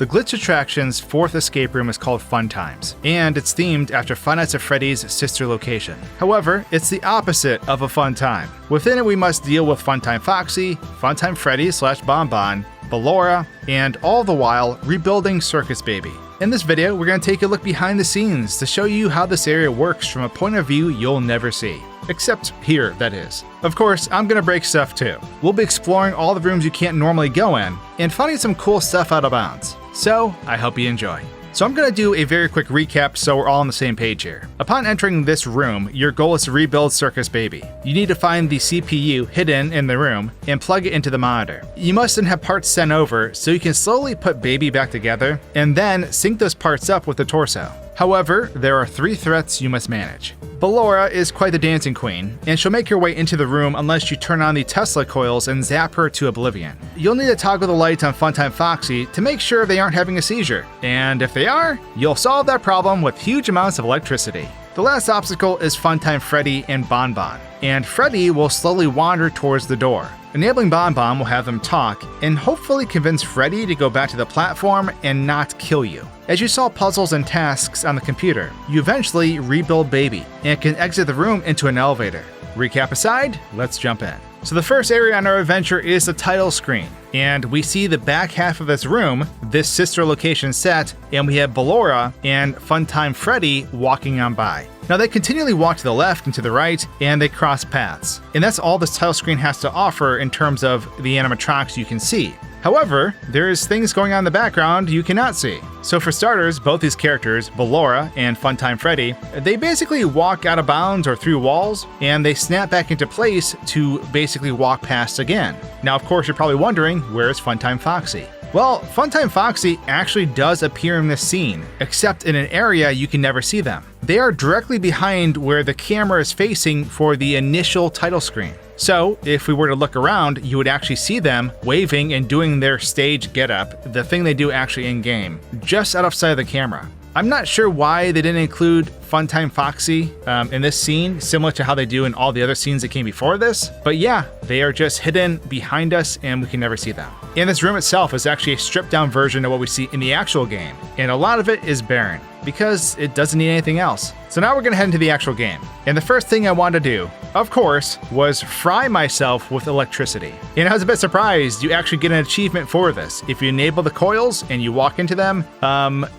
The Glitch Attraction's fourth escape room is called Funtimes, and it's themed after Five Nights at Freddy's sister location. However, it's the opposite of a fun time. Within it, we must deal with Funtime Foxy, Funtime Freddy / Bonbon, Ballora, and all the while rebuilding Circus Baby. In this video, we're going to take a look behind the scenes to show you how this area works from a point of view you'll never see. Except here, that is. Of course, I'm going to break stuff too. We'll be exploring all the rooms you can't normally go in, and finding some cool stuff out of bounds. So, I hope you enjoy. So I'm going to do a very quick recap so we're all on the same page here. Upon entering this room, your goal is to rebuild Circus Baby. You need to find the CPU hidden in the room and plug it into the monitor. You must then have parts sent over so you can slowly put Baby back together and then sync those parts up with the torso. However, there are 3 threats you must manage. Ballora is quite the dancing queen, and she'll make your way into the room unless you turn on the Tesla coils and zap her to oblivion. You'll need to toggle the lights on Funtime Foxy to make sure they aren't having a seizure, and if they are, you'll solve that problem with huge amounts of electricity. The last obstacle is Funtime Freddy and Bonbon, and Freddy will slowly wander towards the door. Enabling Bonbon will have them talk and hopefully convince Freddy to go back to the platform and not kill you. As you solve puzzles and tasks on the computer, you eventually rebuild Baby and can exit the room into an elevator. Recap aside, let's jump in. So the first area on our adventure is the title screen, and we see the back half of this room, this sister location set, and we have Ballora and Funtime Freddy walking on by. Now they continually walk to the left and to the right, and they cross paths. And that's all this title screen has to offer in terms of the animatronics you can see. However, there's things going on in the background you cannot see. So for starters, both these characters, Ballora and Funtime Freddy, they basically walk out of bounds or through walls, and they snap back into place to basically walk past again. Now of course you're probably wondering, where's Funtime Foxy? Well, Funtime Foxy actually does appear in this scene, except in an area you can never see them. They are directly behind where the camera is facing for the initial title screen. So, if we were to look around, you would actually see them waving and doing their stage getup, the thing they do actually in-game, just out of sight of the camera. I'm not sure why they didn't include Funtime Foxy in this scene, similar to how they do in all the other scenes that came before this, but yeah, they are just hidden behind us and we can never see them. And this room itself is actually a stripped down version of what we see in the actual game, and a lot of it is barren, because it doesn't need anything else. So now we're going to head into the actual game. And the first thing I wanted to do, of course, was fry myself with electricity. And I was a bit surprised you actually get an achievement for this. If you enable the coils and you walk into them,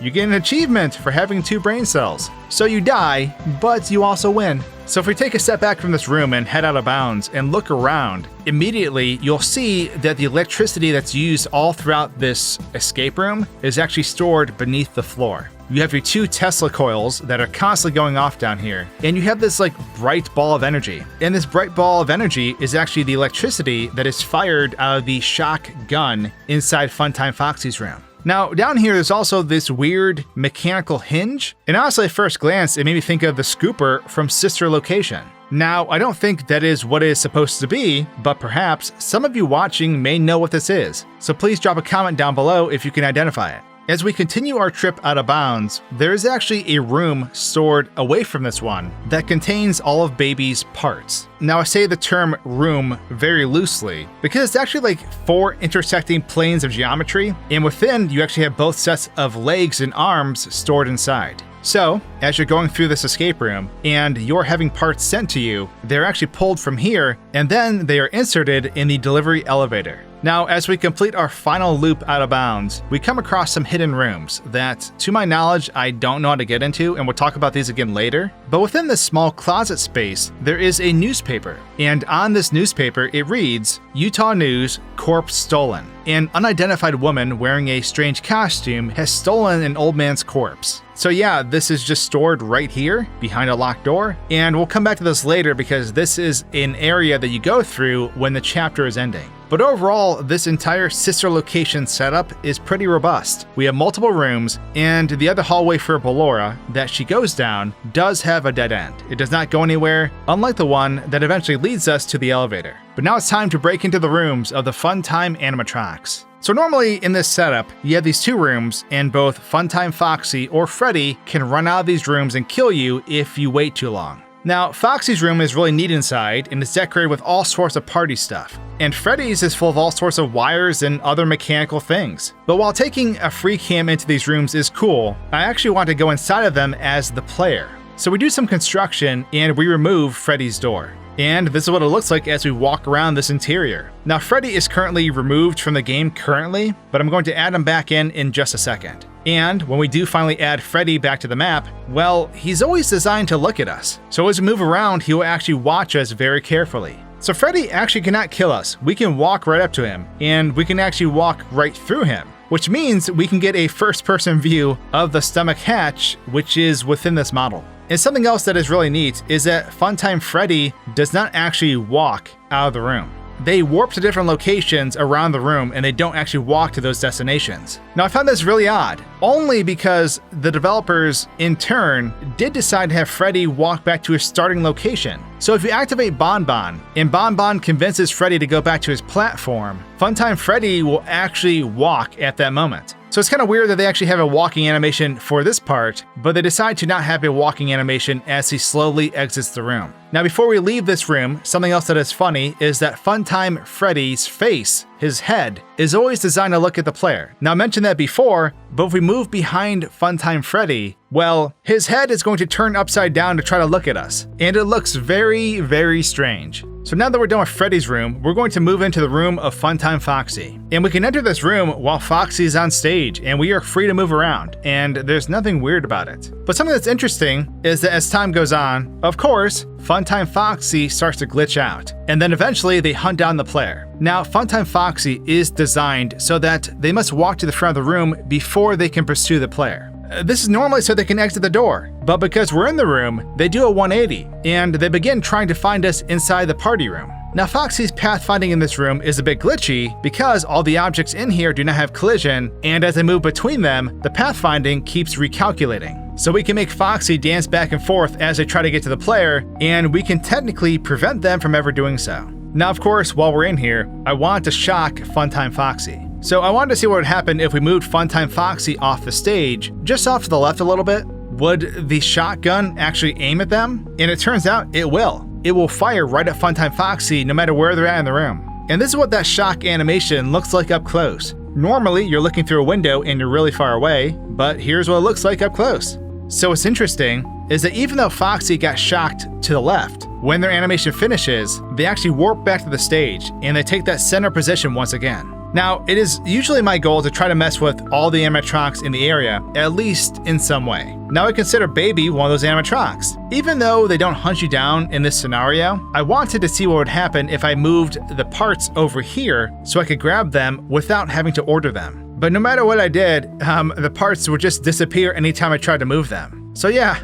you get an achievement for having 2 brain cells. So you die, but you also win. So if we take a step back from this room and head out of bounds and look around, immediately you'll see that the electricity that's used all throughout this escape room is actually stored beneath the floor. You have your 2 Tesla coils that are constantly going off down here, and you have this bright ball of energy. And this bright ball of energy is actually the electricity that is fired out of the shock gun inside Funtime Foxy's room. Now, down here there's also this weird mechanical hinge, and honestly at first glance it made me think of the scooper from Sister Location. Now, I don't think that is what it is supposed to be, but perhaps some of you watching may know what this is, so please drop a comment down below if you can identify it. As we continue our trip out of bounds, there is actually a room stored away from this one that contains all of Baby's parts. Now I say the term room very loosely because it's actually 4 intersecting planes of geometry, and within you actually have both sets of legs and arms stored inside. So, as you're going through this escape room and you're having parts sent to you, they're actually pulled from here and then they are inserted in the delivery elevator. Now, as we complete our final loop out of bounds, we come across some hidden rooms that, to my knowledge, I don't know how to get into, and we'll talk about these again later. But within this small closet space, there is a newspaper, and on this newspaper it reads, Utah News, Corpse Stolen. An unidentified woman wearing a strange costume has stolen an old man's corpse. So yeah, this is just stored right here behind a locked door, and we'll come back to this later because this is an area that you go through when the chapter is ending. But overall, this entire sister location setup is pretty robust. We have multiple rooms, and the other hallway for Ballora that she goes down does have a dead end. It does not go anywhere, unlike the one that eventually leads us to the elevator. But now it's time to break into the rooms of the Funtime animatronics. So normally in this setup, you have these 2 rooms, and both Funtime Foxy or Freddy can run out of these rooms and kill you if you wait too long. Now, Foxy's room is really neat inside and it's decorated with all sorts of party stuff. And Freddy's is full of all sorts of wires and other mechanical things. But while taking a free cam into these rooms is cool, I actually want to go inside of them as the player. So we do some construction and we remove Freddy's door. And this is what it looks like as we walk around this interior. Now, Freddy is currently removed from the game currently, but I'm going to add him back in just a second. And when we do finally add Freddy back to the map, well, he's always designed to look at us. So as we move around, he will actually watch us very carefully. So Freddy actually cannot kill us. We can walk right up to him, and we can actually walk right through him, which means we can get a first-person view of the stomach hatch, which is within this model. And something else that is really neat is that Funtime Freddy does not actually walk out of the room. They warp to different locations around the room and they don't actually walk to those destinations. Now, I found this really odd, only because the developers in turn did decide to have Freddy walk back to his starting location. So if you activate Bonbon and Bonbon convinces Freddy to go back to his platform, Funtime Freddy will actually walk at that moment. So it's kind of weird that they actually have a walking animation for this part, but they decide to not have a walking animation as he slowly exits the room. Now, before we leave this room, something else that is funny is that Funtime Freddy's face, his head, is always designed to look at the player. Now, I mentioned that before, but if we move behind Funtime Freddy, well, his head is going to turn upside down to try to look at us. And it looks very, very strange. So now that we're done with Freddy's room, we're going to move into the room of Funtime Foxy. And we can enter this room while Foxy is on stage, and we are free to move around, and there's nothing weird about it. But something that's interesting is that as time goes on, of course, Funtime Foxy starts to glitch out, and then eventually they hunt down the player. Now, Funtime Foxy is designed so that they must walk to the front of the room before they can pursue the player. This is normally so they can exit the door, but because we're in the room, they do a 180, and they begin trying to find us inside the party room. Now, Foxy's pathfinding in this room is a bit glitchy because all the objects in here do not have collision, and as I move between them, the pathfinding keeps recalculating. So we can make Foxy dance back and forth as they try to get to the player, and we can technically prevent them from ever doing so. Now, of course, while we're in here, I want to shock Funtime Foxy. So I wanted to see what would happen if we moved Funtime Foxy off the stage, just off to the left a little bit. Would the shotgun actually aim at them? And it turns out it will. It will fire right at Funtime Foxy no matter where they're at in the room. And this is what that shock animation looks like up close. Normally, you're looking through a window and you're really far away, but here's what it looks like up close. So what's interesting is that even though Foxy got shocked to the left, when their animation finishes, they actually warp back to the stage and they take that center position once again. Now, it is usually my goal to try to mess with all the animatronics in the area, at least in some way. Now, I consider Baby one of those animatronics. Even though they don't hunt you down in this scenario, I wanted to see what would happen if I moved the parts over here so I could grab them without having to order them. But no matter what I did, the parts would just disappear anytime I tried to move them. So yeah,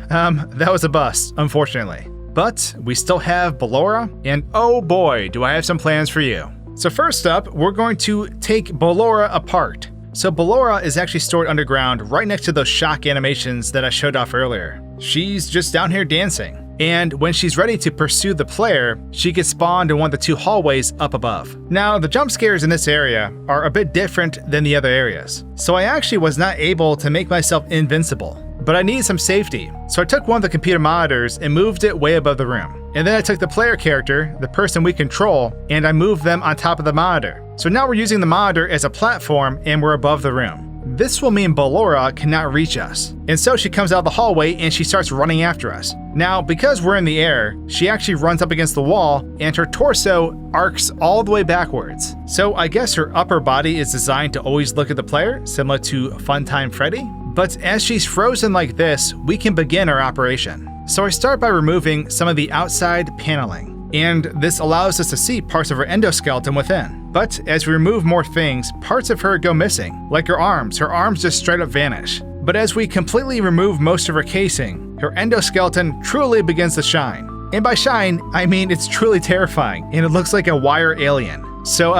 that was a bust, unfortunately. But we still have Ballora, and oh boy, do I have some plans for you. So first up, we're going to take Ballora apart. So Ballora is actually stored underground right next to those shock animations that I showed off earlier. She's just down here dancing. And when she's ready to pursue the player, she gets spawned in one of the two hallways up above. Now, the jump scares in this area are a bit different than the other areas. So I actually was not able to make myself invincible, but I needed some safety. So I took one of the computer monitors and moved it way above the room. And then I took the player character, the person we control, and I moved them on top of the monitor. So now we're using the monitor as a platform and we're above the room. This will mean Ballora cannot reach us. And so she comes out of the hallway and she starts running after us. Now, because we're in the air, she actually runs up against the wall and her torso arcs all the way backwards. So I guess her upper body is designed to always look at the player, similar to Funtime Freddy. But as she's frozen like this, we can begin our operation. So I start by removing some of the outside paneling, and this allows us to see parts of her endoskeleton within. But as we remove more things, parts of her go missing, like her arms just straight up vanish. But as we completely remove most of her casing, her endoskeleton truly begins to shine. And by shine, I mean it's truly terrifying, and it looks like a wire alien. So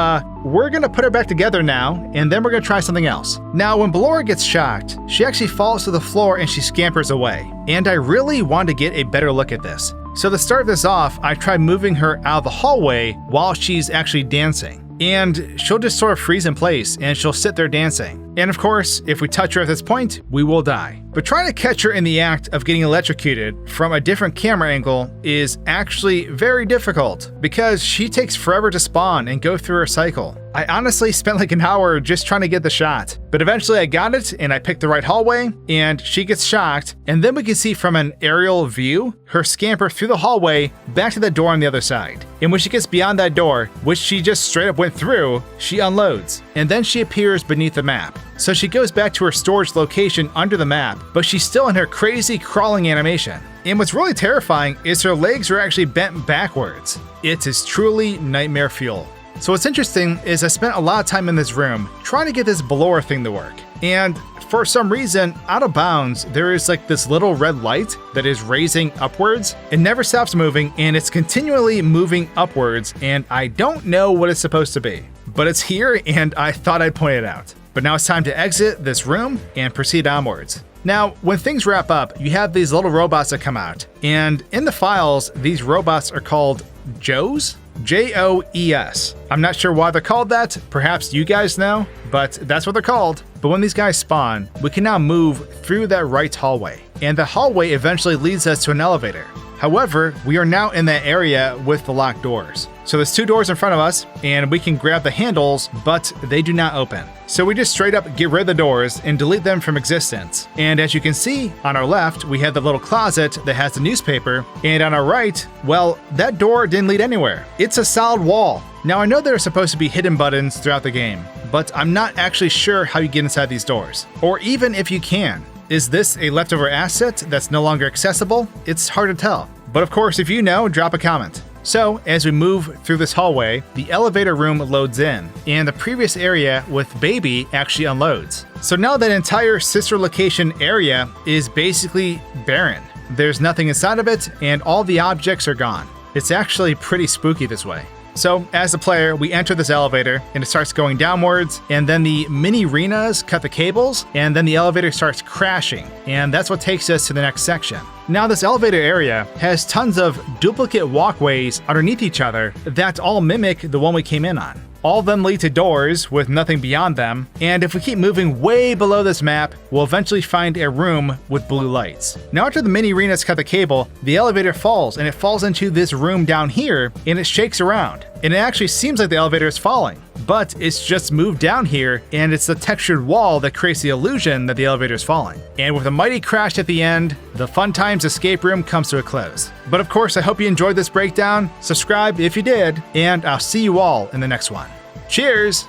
we're gonna put her back together now, and then we're gonna try something else. Now, when Ballora gets shocked, she actually falls to the floor and she scampers away. And I really want to get a better look at this. So to start this off, I tried moving her out of the hallway while she's actually dancing. And she'll just sort of freeze in place and she'll sit there dancing. And of course, if we touch her at this point, we will die. But trying to catch her in the act of getting electrocuted from a different camera angle is actually very difficult because she takes forever to spawn and go through her cycle. I honestly spent like an hour just trying to get the shot, but eventually I got it and I picked the right hallway and she gets shocked, and then we can see from an aerial view her scamper through the hallway back to the door on the other side. And when she gets beyond that door, which she just straight up went through, she unloads and then she appears beneath the map. So she goes back to her storage location under the map, but she's still in her crazy crawling animation. And what's really terrifying is her legs are actually bent backwards. It is truly nightmare fuel. So what's interesting is I spent a lot of time in this room trying to get this Ballora thing to work. And for some reason, out of bounds, there is like this little red light that is raising upwards. It never stops moving and it's continually moving upwards, and I don't know what it's supposed to be. But it's here and I thought I'd point it out. But now it's time to exit this room and proceed onwards. Now, when things wrap up, you have these little robots that come out. And in the files, these robots are called JOES? Joes. I'm not sure why they're called that. Perhaps you guys know, but that's what they're called. But when these guys spawn, we can now move through that right hallway. And the hallway eventually leads us to an elevator. However, we are now in that area with the locked doors. So there's two doors in front of us and we can grab the handles, but they do not open. So we just straight up get rid of the doors and delete them from existence. And as you can see, on our left, we have the little closet that has the newspaper. And on our right, well, that door didn't lead anywhere. It's a solid wall. Now I know there are supposed to be hidden buttons throughout the game, but I'm not actually sure how you get inside these doors. Or even if you can. Is this a leftover asset that's no longer accessible? It's hard to tell. But of course, if you know, drop a comment. So, as we move through this hallway, the elevator room loads in, and the previous area with Baby actually unloads. So now that entire sister location area is basically barren. There's nothing inside of it, and all the objects are gone. It's actually pretty spooky this way. So, as a player, we enter this elevator, and it starts going downwards, and then the mini-renas cut the cables, and then the elevator starts crashing, and that's what takes us to the next section. Now, this elevator area has tons of duplicate walkways underneath each other that all mimic the one we came in on. All of them lead to doors with nothing beyond them, and if we keep moving way below this map, we'll eventually find a room with blue lights. Now after the mini-arenas cut the cable, the elevator falls, and it falls into this room down here, and it shakes around. And it actually seems like the elevator is falling, but it's just moved down here, and it's the textured wall that creates the illusion that the elevator is falling. And with a mighty crash at the end, the Funtimes escape room comes to a close. But of course, I hope you enjoyed this breakdown. Subscribe if you did, and I'll see you all in the next one. Cheers!